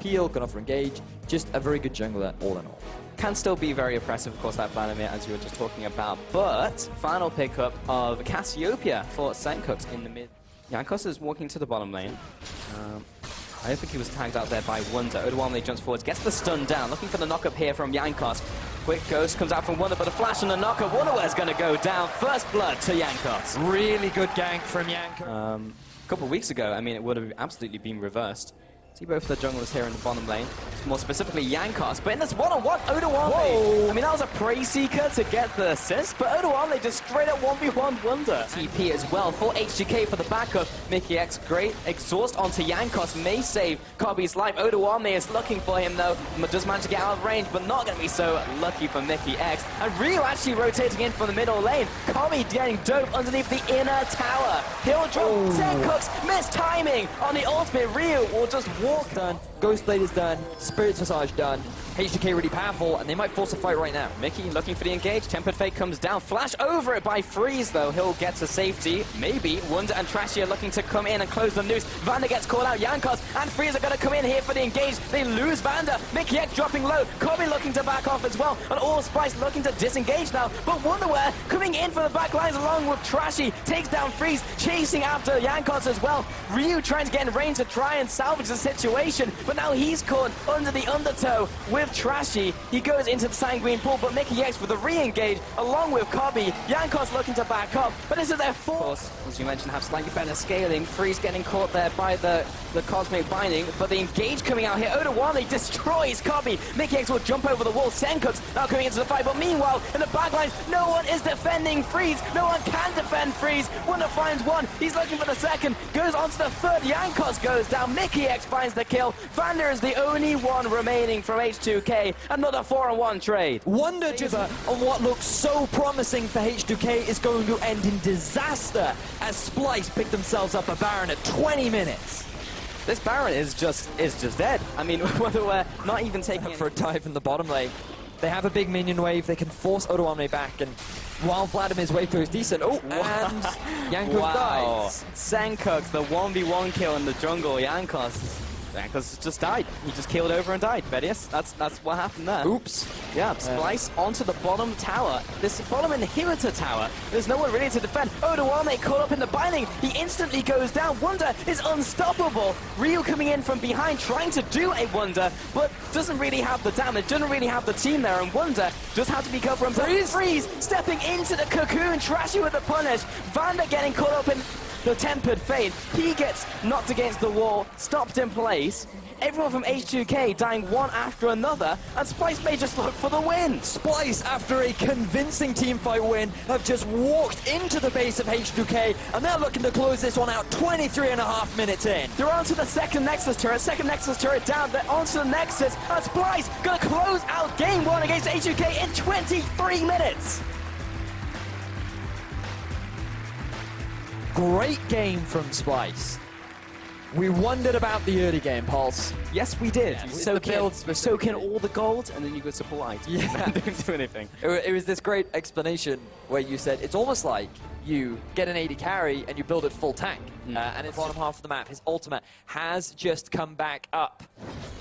peel, can offer engage. Just a very good jungler all in all. Can still be very oppressive, of course, that Vladimir, as you were just talking about. But final pickup of Cassiopeia for Sencooks in the mid. Jankos is walking to the bottom lane. I don't think he was tagged out there by Wonder. Odoamne jumps forward, gets the stun down, looking for the knock-up here from Jankos. Quick ghost comes out from Wonder, but a flash and a knock-up. Wonderware's going to go down. First blood to Jankos. Really good gank from Jankos. A couple of weeks ago, I mean, it would have absolutely been reversed. See both the junglers here in the bottom lane. More specifically, Jankos. But in this one-on-one, Odoamne. I mean, that was a praise seeker to get the assist, but Odoamne just straight up 1v1 Wonder. TP as well for H2K for the backup. Mickey X, great exhaust onto Jankos. May save Kobe's life. Odoamne is looking for him, though. Does manage to get out of range, but not going to be so lucky for Mickey X. And Ryu actually rotating in from the middle lane. Kobe getting dope underneath the inner tower. He'll drop Sencooks. Missed timing on the ultimate. Ryu will just walk. Done. Ghostblade is done. Spirit's Visage done. H2K really powerful, and they might force a fight right now. Mickey looking for the engage. Tempered Fate comes down. Flash over it by Freeze, though. He'll get to safety. Maybe. Wonder and Trashy are looking to come in and close the noose. Vander gets called out. Jankos and Freeze are going to come in here for the engage. They lose Vander. Mickey X dropping low. Kobe looking to back off as well. And all Splyce looking to disengage now. But Wonderware coming in for the back lines along with Trashy. Takes down Freeze. Chasing after Jankos as well. Ryu trying to get in range to try and salvage the situation. But now he's caught under the undertow with Trashy. He goes into the Sanguine pool, but Mickey X with a re-engage along with Kobe. Jankos looking to back up, but this is their fourth. As you mentioned, have slightly better scaling. Freeze getting caught there by the Cosmic Binding, but the engage coming out here. Odoamne destroys Kobe. Mickey X will jump over the wall. Sencooks now coming into the fight, but meanwhile, in the backlines, no one is defending Freeze. No one can defend Freeze. Wonder finds one. He's looking for the second. Goes on to the third. Jankos goes down. Mickey X finds the kill. Vander is the only one remaining from H2K. Another 4-on-1 trade. Wonder just on what looks so promising for H2K is going to end in disaster as Splyce pick themselves up a Baron at 20 minutes. This Baron is just dead. I mean, whether we're not even taking for a dive in the bottom lane. They have a big minion wave. They can force Odoamne back, and while Vladimir's wave through is decent. Oh, and Jankos dies. Sencooks, the 1v1 kill in the jungle. Jankos just died. He just keeled over and died. Vedius, that's what happened there. Oops. Yeah, Splyce onto the bottom tower. This bottom inhibitor tower. There's no one really to defend. Odoamne caught up in the binding. He instantly goes down. Wonder is unstoppable. Ryu coming in from behind, trying to do a Wonder, but doesn't really have the damage, doesn't really have the team there, and Wonder just has to be careful for himself. Freeze stepping into the cocoon. Trashy with the punish. Vander getting caught up in the Tempered Fate. He gets knocked against the wall, stopped in place. Everyone from H2K dying one after another, and Splyce may just look for the win. Splyce, after a convincing teamfight win, have just walked into the base of H2K, and they're looking to close this one out 23.5 minutes in. They're onto the second Nexus turret down, they're onto the Nexus, and Splyce gonna close out game one against H2K in 23 minutes. Great game from Splyce. We wondered about the early game, Pulse. Yes, we did. Yeah, soak in all the gold, and then you go support items. Yeah. And don't do anything. It was this great explanation where you said it's almost like you get an AD carry and you build it full tank. And it's bottom half of the map. His ultimate has just come back up.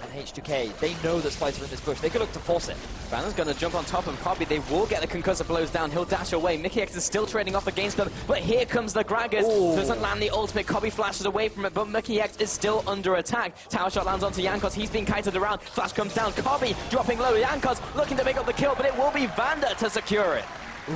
And H2K, they know that Splyce are in this bush. They could look to force it. Vander's going to jump on top of Kobe. They will get the concussive blows down. He'll dash away. Mickey X is still trading off against them, but here comes the Gragas. Doesn't land the ultimate. Kobe flashes away from it, but Mickey X is still under attack. Tower shot lands onto Jankos. He's being kited around. Flash comes down. Kobe dropping low. Jankos looking to make up the kill, but it will be Vander to secure it.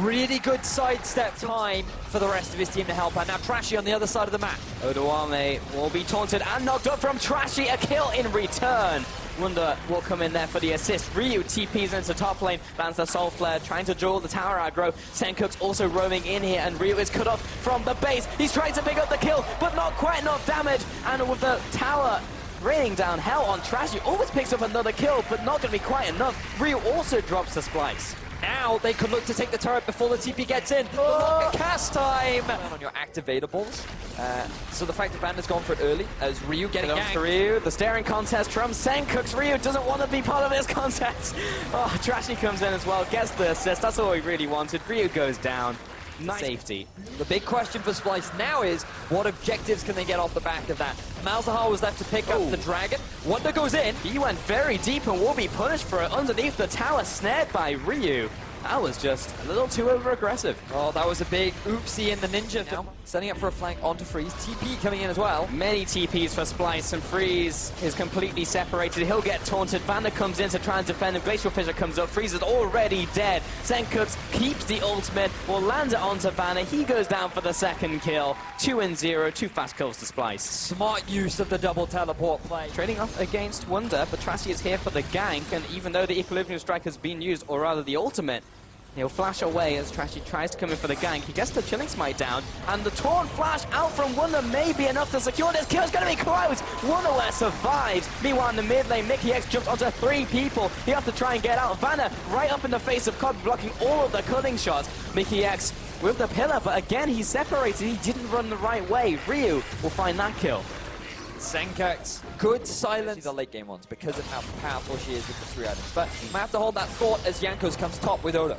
Really good sidestep time for the rest of his team to help out. Now Trashy on the other side of the map. Odoamne will be taunted and knocked up from Trashy. A kill in return. Wonder will come in there for the assist. Ryu TPs into top lane, lands the Soul Flare, trying to draw the tower aggro. Sencooks also roaming in here, and Ryu is cut off from the base. He's trying to pick up the kill, but not quite enough damage. And with the tower raining down hell on Trashy, almost picks up another kill, but not going to be quite enough. Ryu also drops the Splyce. Now they could look to take the turret before the TP gets in. Longer cast time on your activatables. So the fact that Vander's gone for it early as Ryu getting ganked. Ryu, the staring contest from Sencooks. Ryu doesn't want to be part of this contest. Oh, Trashy comes in as well, gets the assist. That's all he really wanted. Ryu goes down. Nice safety. The big question for Splyce now is, what objectives can they get off the back of that? Malzahar was left to pick up the Dragon. Wonder goes in. He went very deep and will be punished for it underneath the tower, snared by Ryu. That was just a little too over-aggressive. Oh, that was a big oopsie in the Ninja. Now, setting up for a flank onto Freeze. TP coming in as well. Many TPs for Splyce, and Freeze is completely separated. He'll get taunted. Vander comes in to try and defend him. Glacial Fissure comes up. Freeze is already dead. Senkux keeps the ultimate, will land it onto Vander. He goes down for the second kill. 2-0, 2 fast kills to Splyce. Smart use of the double teleport play. Trading off against Wonder, but Trashy is here for the gank, and even though the Equilibrium Strike has been used, or rather the ultimate, he'll flash away as Trashy tries to come in for the gank. He gets the Chilling Smite down, and the taunt flash out from Wonder may be enough to secure this kill. It's going to be close. Wonderware survives. Meanwhile, in the mid lane, Mickey X jumps onto 3 people. He has to try and get out. Vanna right up in the face of Cobb, blocking all of the cutting shots. Mickey X with the pillar, but again, he's separated. He didn't run the right way. Ryu will find that kill. Senkux, good silence. The late game ones because of how powerful she is with the 3 items. But might have to hold that thought as Jankos comes top with Oda.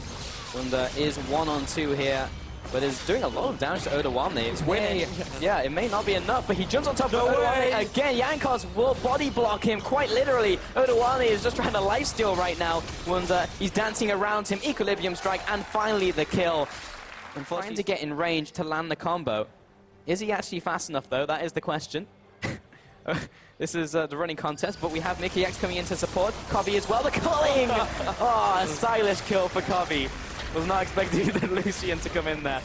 Wonder is 1-on-2 here, but is doing a lot of damage to Odawane. It's winning. Yeah, it may not be enough, but he jumps on top of Odawane again. Jankos will body block him quite literally. Odawane is just trying to lifesteal right now. Wonder, he's dancing around him. Equilibrium Strike, and finally the kill. Unfortunately, trying to get in range to land the combo. Is he actually fast enough, though? That is the question. This is the running contest, but we have Mickey X coming in to support. Cobby as well, the culling! Oh, a stylish kill for Cobby. Was not expecting the Lucian to come in there.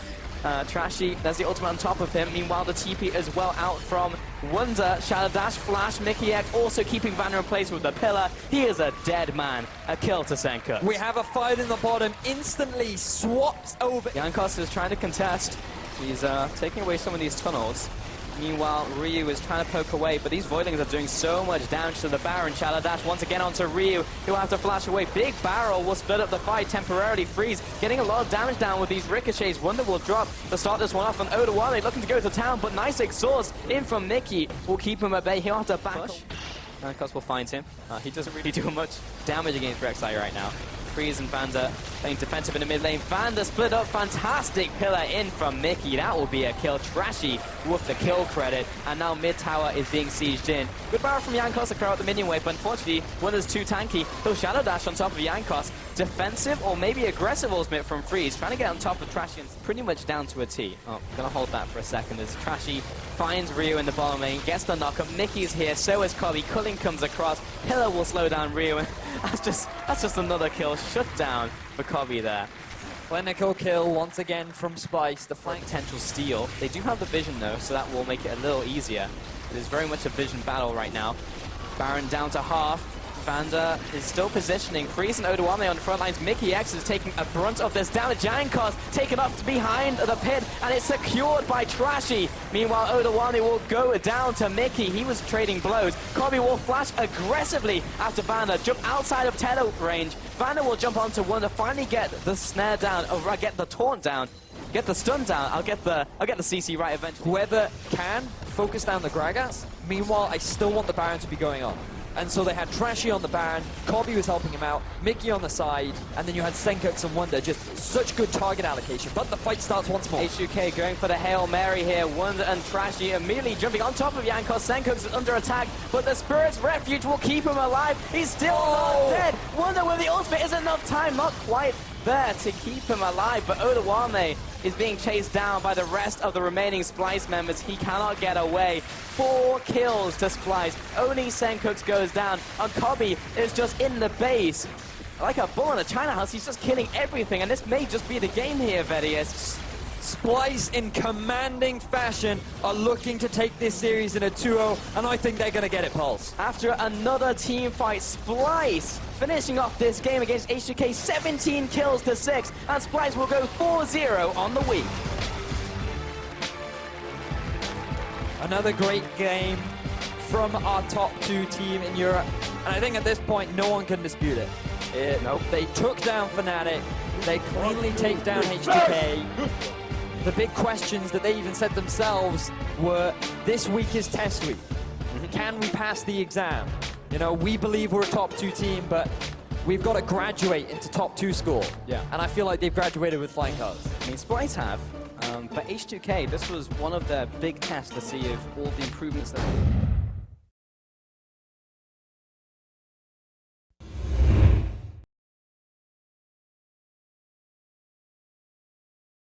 Trashy, there's the ultimate on top of him. Meanwhile, the TP as well out from Wonder. Shadow Dash, Flash, Mickey X also keeping Vanner in place with the pillar. He is a dead man. A kill to Senka. We have a fight in the bottom, instantly swaps over. Jankos is trying to contest. He's taking away some of these tunnels. Meanwhile, Ryu is trying to poke away, but these Voidlings are doing so much damage to the Baron. Shadow Dash once again onto Ryu. He'll have to flash away. Big Barrel will split up the fight temporarily. Freeze getting a lot of damage down with these ricochets. Wonder will drop to start this one off on Odawane, looking to go to town, but nice exhaust in from Mickey will keep him at bay. He'll have to back push. Jankos will find him. He doesn't really do much damage against Rek'Sai right now. Freeze and Vander playing defensive in the mid lane. Vander split up. Fantastic pillar in from Mickey. That will be a kill. Trashy with the kill credit. And now mid tower is being sieged in. Good barrel from Jankos to clear out the minion wave, but unfortunately, Wonder's too tanky. He'll Shadow Dash on top of Jankos. Defensive or maybe aggressive ultimate from Freeze. Trying to get on top of Trashy, and pretty much down to a T. Oh, I'm going to hold that for a second as Trashy finds Ryu in the bottom lane. Gets the knock-up. Mickey's here. So is Cobby. Culling comes across. Pillar will slow down Ryu. And that's just another kill. Shut down for Cobby there. Clinical kill once again from Splyce. The flank potential steal. They do have the vision though, so that will make it a little easier. It is very much a vision battle right now. Baron down to half. Vander is still positioning. Freeze and Odawane on the front lines. Mickey X is taking a brunt of this damage. Jankos taken off behind the pit, and it's secured by Trashy. Meanwhile, Odawane will go down to Mickey. He was trading blows. Cobby will flash aggressively after Vander. Jump outside of tele range. Vander will jump onto Wonder, finally get the snare down, or get the taunt down. Get the stun down. I'll get the CC right eventually. Whoever can focus down the Gragas. Meanwhile, I still want the Baron to be going on. And so they had Trashy on the Baron, Cobby was helping him out, Mickey on the side, and then you had Senkux and Wonder. Just such good target allocation, but the fight starts once more. H2K going for the Hail Mary here. Wonder and Trashy immediately jumping on top of Jankos. Senkux is under attack, but the Spirit's Refuge will keep him alive. He's still not dead. Wonder with the ultimate is enough time, not quite there to keep him alive, but Odawane is being chased down by the rest of the remaining Splyce members. He cannot get away. 4 kills to Splyce. Only Senkux goes down, and Cobby is just in the base. Like a bull in a china house, he's just killing everything, and this may just be the game here, Vedius. Splyce, in commanding fashion, are looking to take this series in a 2-0, and I think they're going to get it, Pulse. After another team fight, Splyce finishing off this game against H2K, 17 kills to 6, and Splyce will go 4-0 on the week. Another great game from our top 2 team in Europe, and I think at this point, no one can dispute it. Nope. They took down Fnatic, they cleanly take down H2K. The big questions that they even said themselves were, this week is test week. Can we pass the exam? You know, we believe we're a top 2 team, but we've got to graduate into top 2 score. Yeah. And I feel like they've graduated with flying colors. I mean, Splyce have, but H2K, this was one of their big tests to see if all the improvements that